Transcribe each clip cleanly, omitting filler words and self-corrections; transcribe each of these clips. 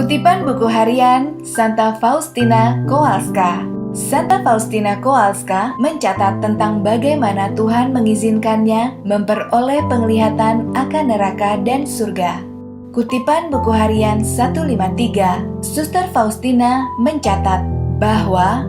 Kutipan buku harian Santa Faustina Kowalska. Santa Faustina Kowalska mencatat tentang bagaimana Tuhan mengizinkannya memperoleh penglihatan akan neraka dan surga. Kutipan buku harian 153, Suster Faustina mencatat bahwa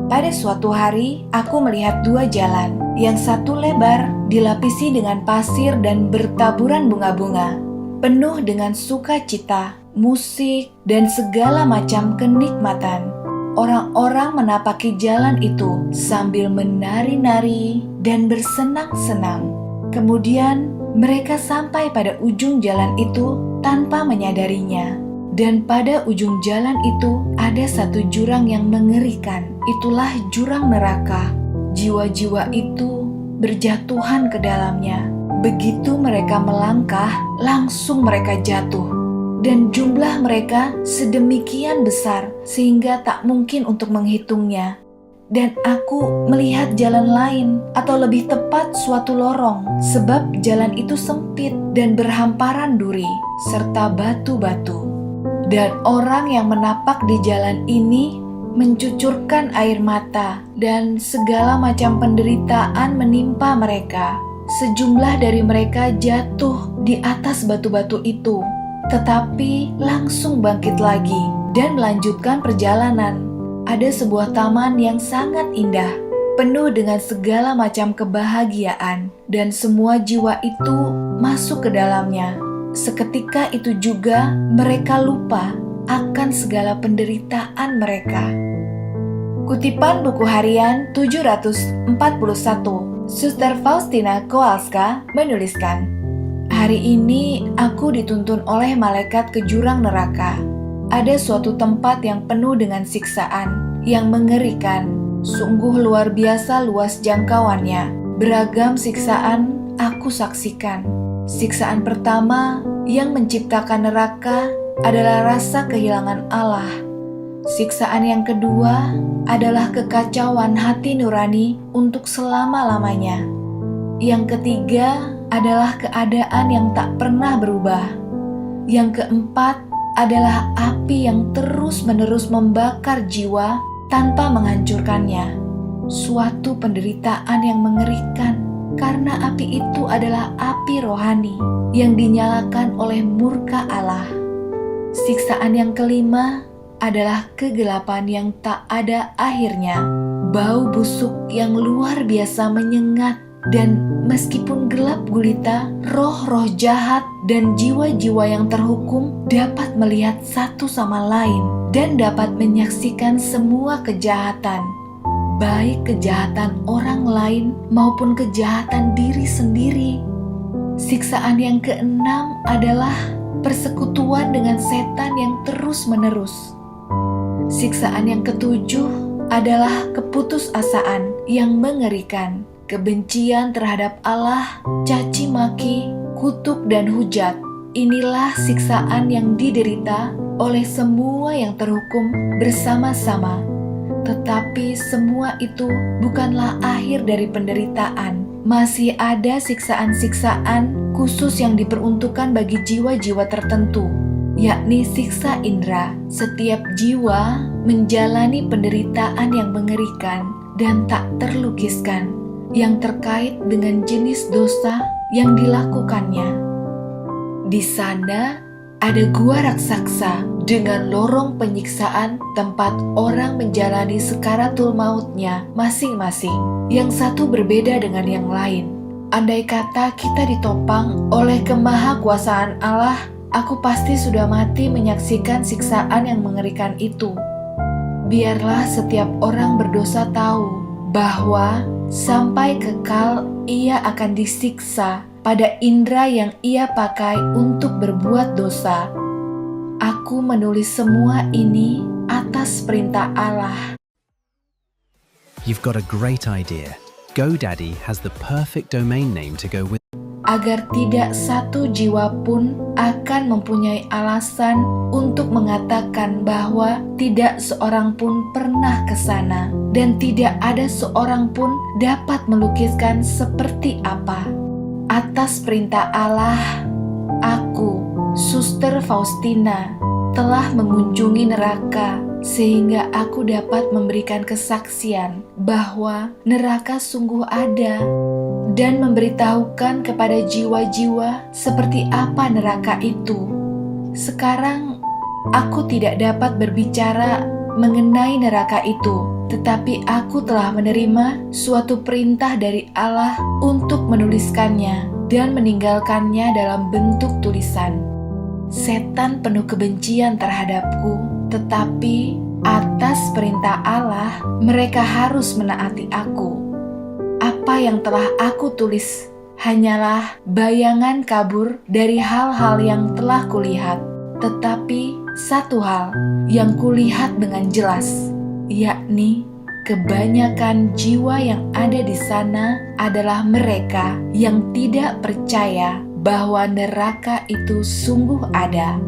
pada suatu hari aku melihat dua jalan, yang satu lebar dilapisi dengan pasir dan bertaburan bunga-bunga, penuh dengan sukacita, musik, dan segala macam kenikmatan. Orang-orang menapaki jalan itu sambil menari-nari dan bersenang-senang. Kemudian mereka sampai pada ujung jalan itu tanpa menyadarinya. Dan pada ujung jalan itu ada satu jurang yang mengerikan. Itulah jurang neraka. Jiwa-jiwa itu berjatuhan ke dalamnya. Begitu mereka melangkah, langsung mereka jatuh. Dan jumlah mereka sedemikian besar sehingga tak mungkin untuk menghitungnya. Dan aku melihat jalan lain, atau lebih tepat suatu lorong, sebab jalan itu sempit dan berhamparan duri serta batu-batu. Dan orang yang menapak di jalan ini mencucurkan air mata, dan segala macam penderitaan menimpa mereka. Sejumlah dari mereka jatuh di atas batu-batu itu, tetapi langsung bangkit lagi dan melanjutkan perjalanan. Ada sebuah taman yang sangat indah, penuh dengan segala macam kebahagiaan, dan semua jiwa itu masuk ke dalamnya. Seketika itu juga mereka lupa akan segala penderitaan mereka. Kutipan buku harian 741, Suster Faustina Kowalska menuliskan, "Hari ini aku dituntun oleh malaikat ke jurang neraka. Ada suatu tempat yang penuh dengan siksaan, yang mengerikan. Sungguh luar biasa luas jangkauannya. Beragam siksaan aku saksikan. Siksaan pertama yang menciptakan neraka adalah rasa kehilangan Allah. Siksaan yang kedua adalah kekacauan hati nurani untuk selama-lamanya. Yang ketiga adalah keadaan yang tak pernah berubah. Yang keempat adalah api yang terus-menerus membakar jiwa tanpa menghancurkannya. Suatu penderitaan yang mengerikan, karena api itu adalah api rohani yang dinyalakan oleh murka Allah. Siksaan yang kelima adalah kegelapan yang tak ada akhirnya. Bau busuk yang luar biasa menyengat, dan meskipun gelap gulita, roh-roh jahat dan jiwa-jiwa yang terhukum dapat melihat satu sama lain dan dapat menyaksikan semua kejahatan, baik kejahatan orang lain maupun kejahatan diri sendiri. Siksaan yang keenam adalah persekutuan dengan setan yang terus-menerus. Siksaan yang ketujuh adalah keputusasaan yang mengerikan. Kebencian terhadap Allah, caci maki, kutuk dan hujat. Inilah siksaan yang diderita oleh semua yang terhukum bersama-sama. Tetapi semua itu bukanlah akhir dari penderitaan. Masih ada siksaan-siksaan khusus yang diperuntukkan bagi jiwa-jiwa tertentu, yakni siksa indera. Setiap jiwa menjalani penderitaan yang mengerikan dan tak terlukiskan, yang terkait dengan jenis dosa yang dilakukannya. Di sana ada gua raksasa dengan lorong penyiksaan tempat orang menjalani sekaratul mautnya masing-masing. Yang satu berbeda dengan yang lain. Andai kata kita ditopang oleh kemahakuasaan Allah, aku pasti sudah mati menyaksikan siksaan yang mengerikan itu. Biarlah setiap orang berdosa tahu bahwa sampai kekal ia akan disiksa pada indera yang ia pakai untuk berbuat dosa. Aku menulis semua ini atas perintah Allah." You've got a great idea. GoDaddy has the perfect domain name to go with. Agar tidak satu jiwa pun akan mempunyai alasan untuk mengatakan bahwa tidak seorang pun pernah ke sana, dan tidak ada seorang pun dapat melukiskan seperti apa. Atas perintah Allah, aku, Suster Faustina, telah mengunjungi neraka sehingga aku dapat memberikan kesaksian bahwa neraka sungguh ada dan memberitahukan kepada jiwa-jiwa seperti apa neraka itu. Sekarang aku tidak dapat berbicara mengenai neraka itu, tetapi aku telah menerima suatu perintah dari Allah untuk menuliskannya dan meninggalkannya dalam bentuk tulisan. Setan penuh kebencian terhadapku, tetapi atas perintah Allah, mereka harus menaati aku. Apa yang telah aku tulis hanyalah bayangan kabur dari hal-hal yang telah kulihat. Tetapi satu hal yang kulihat dengan jelas, yakni kebanyakan jiwa yang ada di sana adalah mereka yang tidak percaya bahwa neraka itu sungguh ada.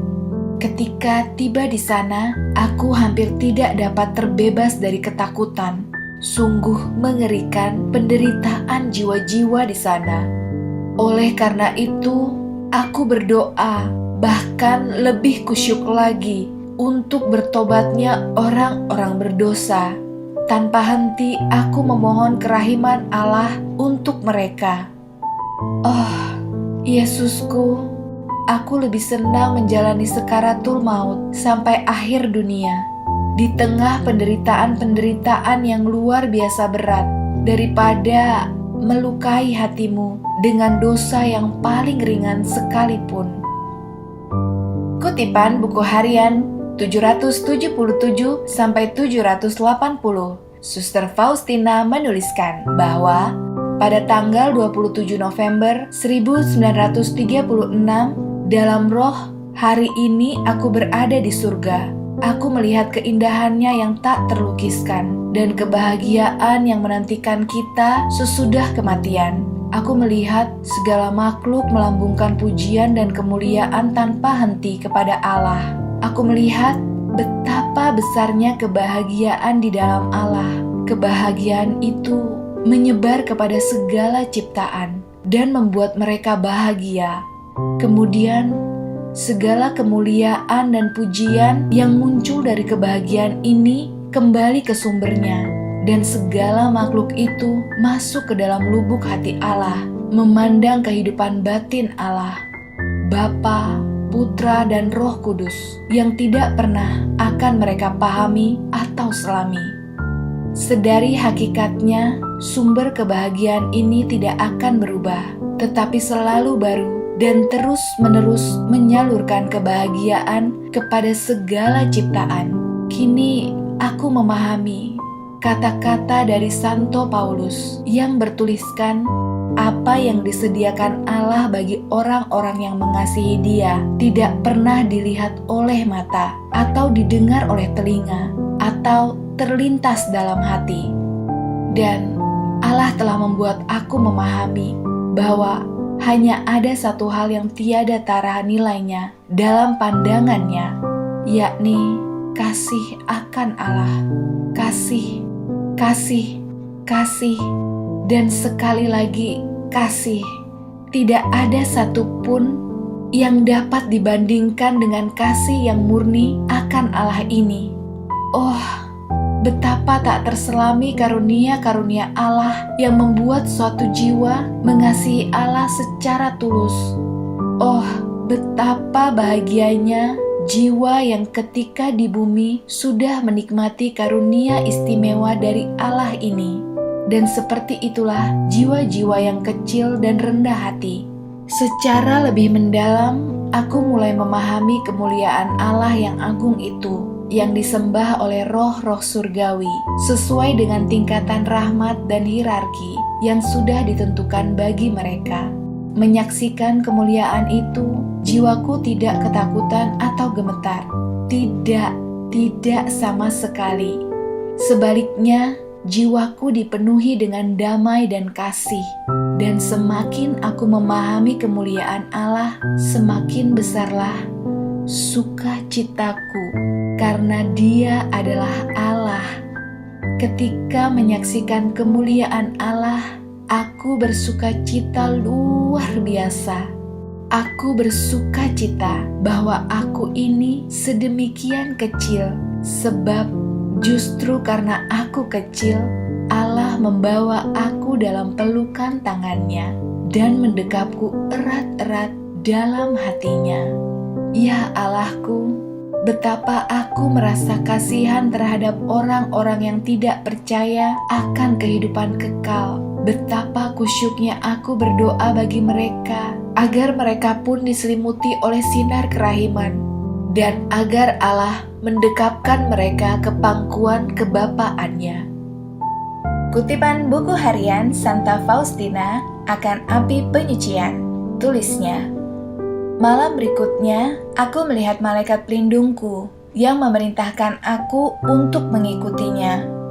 Ketika tiba di sana, aku hampir tidak dapat terbebas dari ketakutan. Sungguh mengerikan penderitaan jiwa-jiwa di sana. Oleh karena itu, aku berdoa, bahkan lebih kusyuk lagi untuk bertobatnya orang-orang berdosa. Tanpa henti aku memohon kerahiman Allah untuk mereka. Oh, Yesusku, aku lebih senang menjalani sekaratul maut sampai akhir dunia, di tengah penderitaan-penderitaan yang luar biasa berat, daripada melukai hatimu dengan dosa yang paling ringan sekalipun. Kutipan buku harian 777 sampai 780. Suster Faustina menuliskan bahwa pada tanggal 27 November 1936, dalam roh, hari ini aku berada di surga. Aku melihat keindahannya yang tak terlukiskan dan kebahagiaan yang menantikan kita sesudah kematian. Aku melihat segala makhluk melambungkan pujian dan kemuliaan tanpa henti kepada Allah. Aku melihat betapa besarnya kebahagiaan di dalam Allah. Kebahagiaan itu menyebar kepada segala ciptaan dan membuat mereka bahagia. Kemudian, segala kemuliaan dan pujian yang muncul dari kebahagiaan ini kembali ke sumbernya, dan segala makhluk itu masuk ke dalam lubuk hati Allah, memandang kehidupan batin Allah, Bapa, Putra, dan Roh Kudus yang tidak pernah akan mereka pahami atau selami. Sedari hakikatnya, sumber kebahagiaan ini tidak akan berubah, tetapi selalu baru dan terus-menerus menyalurkan kebahagiaan kepada segala ciptaan. Kini aku memahami kata-kata dari Santo Paulus yang bertuliskan, apa yang disediakan Allah bagi orang-orang yang mengasihi Dia tidak pernah dilihat oleh mata atau didengar oleh telinga atau terlintas dalam hati. Dan Allah telah membuat aku memahami bahwa hanya ada satu hal yang tiada tara nilainya dalam pandangannya, yakni kasih akan Allah. Kasih, kasih, kasih, dan sekali lagi kasih. Tidak ada satupun yang dapat dibandingkan dengan kasih yang murni akan Allah ini. Oh, betapa tak terselami karunia-karunia Allah yang membuat suatu jiwa mengasihi Allah secara tulus. Oh, betapa bahagianya jiwa yang ketika di bumi sudah menikmati karunia istimewa dari Allah ini. Dan seperti itulah jiwa-jiwa yang kecil dan rendah hati. Secara lebih mendalam, aku mulai memahami kemuliaan Allah yang agung itu, yang disembah oleh roh-roh surgawi sesuai dengan tingkatan rahmat dan hierarki yang sudah ditentukan bagi mereka. Menyaksikan kemuliaan itu, jiwaku tidak ketakutan atau gemetar. Tidak sama sekali. Sebaliknya, jiwaku dipenuhi dengan damai dan kasih. Dan semakin aku memahami kemuliaan Allah, semakin besarlah sukacitaku, karena Dia adalah Allah. Ketika menyaksikan kemuliaan Allah, aku bersukacita luar biasa. Aku bersuka cita bahwa aku ini sedemikian kecil, sebab justru karena aku kecil, Allah membawa aku dalam pelukan tangannya dan mendekapku erat-erat dalam hatinya. Ya Allahku, betapa aku merasa kasihan terhadap orang-orang yang tidak percaya akan kehidupan kekal. Betapa kusyuknya aku berdoa bagi mereka, agar mereka pun diselimuti oleh sinar kerahiman, dan agar Allah mendekapkan mereka ke pangkuan kebapaannya. Kutipan buku harian Santa Faustina akan api penyucian. Tulisnya, malam berikutnya aku melihat malaikat pelindungku yang memerintahkan aku untuk mengikutinya.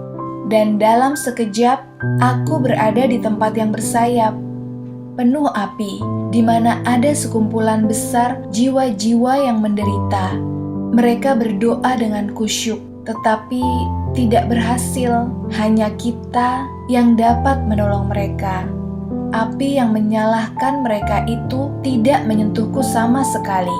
Dan dalam sekejap, aku berada di tempat yang bersayap, penuh api, di mana ada sekumpulan besar jiwa-jiwa yang menderita. Mereka berdoa dengan kusyuk, tetapi tidak berhasil. Hanya kita yang dapat menolong mereka. Api yang menyalahkan mereka itu tidak menyentuhku sama sekali.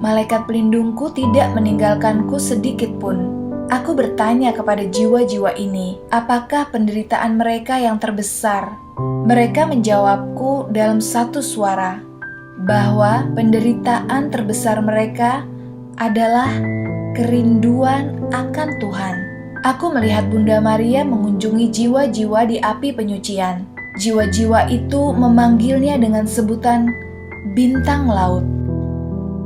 Malaikat pelindungku tidak meninggalkanku sedikit pun. Aku bertanya kepada jiwa-jiwa ini, apakah penderitaan mereka yang terbesar? Mereka menjawabku dalam satu suara, bahwa penderitaan terbesar mereka adalah kerinduan akan Tuhan. Aku melihat Bunda Maria mengunjungi jiwa-jiwa di api penyucian. Jiwa-jiwa itu memanggilnya dengan sebutan bintang laut.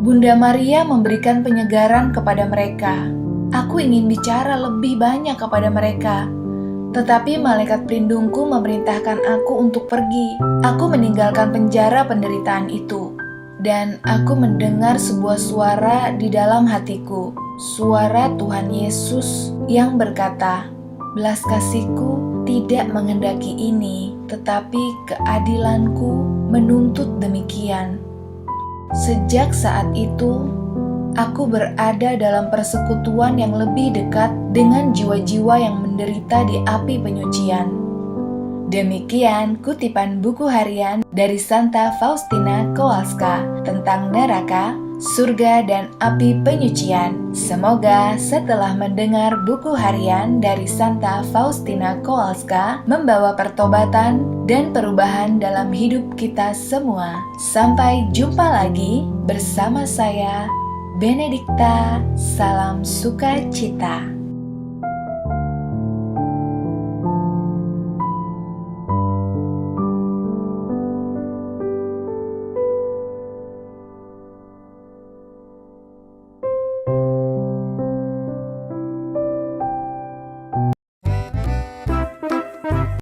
Bunda Maria memberikan penyegaran kepada mereka. Aku ingin bicara lebih banyak kepada mereka, tetapi malaikat pelindungku memerintahkan aku untuk pergi. Aku meninggalkan penjara penderitaan itu, dan aku mendengar sebuah suara di dalam hatiku, suara Tuhan Yesus yang berkata, "Belas kasihku tidak menghendaki ini, tetapi keadilanku menuntut demikian." Sejak saat itu, aku berada dalam persekutuan yang lebih dekat dengan jiwa-jiwa yang menderita di api penyucian. Demikian kutipan buku harian dari Santa Faustina Kowalska tentang neraka, surga, dan api penyucian. Semoga setelah mendengar buku harian dari Santa Faustina Kowalska membawa pertobatan dan perubahan dalam hidup kita semua. Sampai jumpa lagi bersama saya, Benedikta. Salam sukacita.